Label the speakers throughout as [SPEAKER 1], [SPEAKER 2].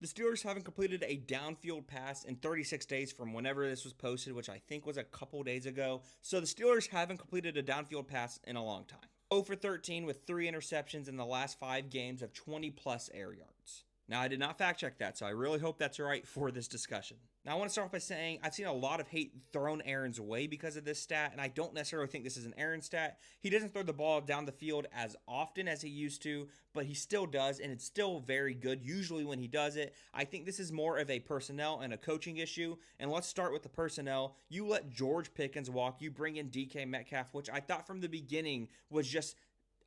[SPEAKER 1] The Steelers haven't completed a downfield pass in 36 days from whenever this was posted, which I think was a couple days ago. So the Steelers haven't completed a downfield pass in a long time. 0 for 13 with 3 interceptions in the last 5 games of 20 plus air yards. Now, I did not fact check that, so I really hope that's right for this discussion. Now, I want to start off by saying I've seen a lot of hate thrown Aaron's way because of this stat, and I don't necessarily think this is an Aaron stat. He doesn't throw the ball down the field as often as he used to, but he still does, and it's still very good usually when he does it. I think this is more of a personnel and a coaching issue, and let's start with the personnel. You let George Pickens walk, you bring in DK Metcalf, which I thought from the beginning was just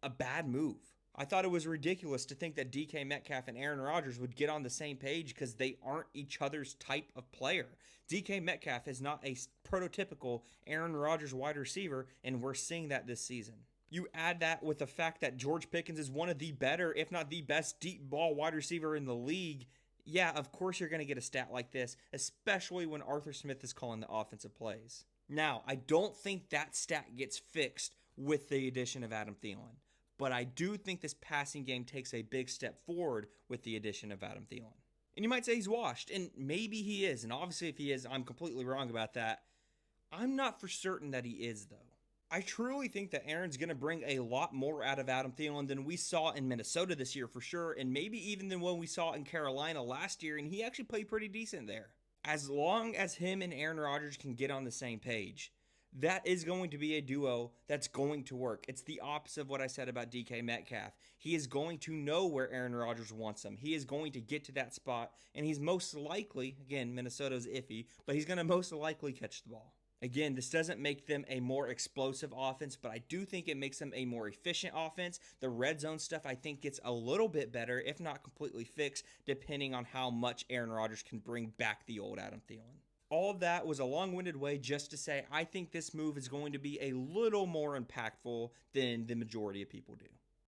[SPEAKER 1] a bad move. I thought it was ridiculous to think that DK Metcalf and Aaron Rodgers would get on the same page because they aren't each other's type of player. DK Metcalf is not a prototypical Aaron Rodgers wide receiver, and we're seeing that this season. You add that with the fact that George Pickens is one of the better, if not the best, deep ball wide receiver in the league. Yeah, of course you're going to get a stat like this, especially when Arthur Smith is calling the offensive plays. Now, I don't think that stat gets fixed with the addition of Adam Thielen. But I do think this passing game takes a big step forward with the addition of Adam Thielen. And you might say he's washed, and maybe he is. And obviously, if he is, I'm completely wrong about that. I'm not for certain that he is, though. I truly think that Aaron's going to bring a lot more out of Adam Thielen than we saw in Minnesota this year for sure, and maybe even than what we saw in Carolina last year, and he actually played pretty decent there. As long as him and Aaron Rodgers can get on the same page, that is going to be a duo that's going to work. It's the opposite of what I said about DK Metcalf. He is going to know where Aaron Rodgers wants him. He is going to get to that spot, and he's most likely, again, Minnesota's iffy, but he's going to most likely catch the ball. Again, this doesn't make them a more explosive offense, but I do think it makes them a more efficient offense. The red zone stuff, I think, gets a little bit better, if not completely fixed, depending on how much Aaron Rodgers can bring back the old Adam Thielen. All of that was a long-winded way just to say I think this move is going to be a little more impactful than the majority of people do.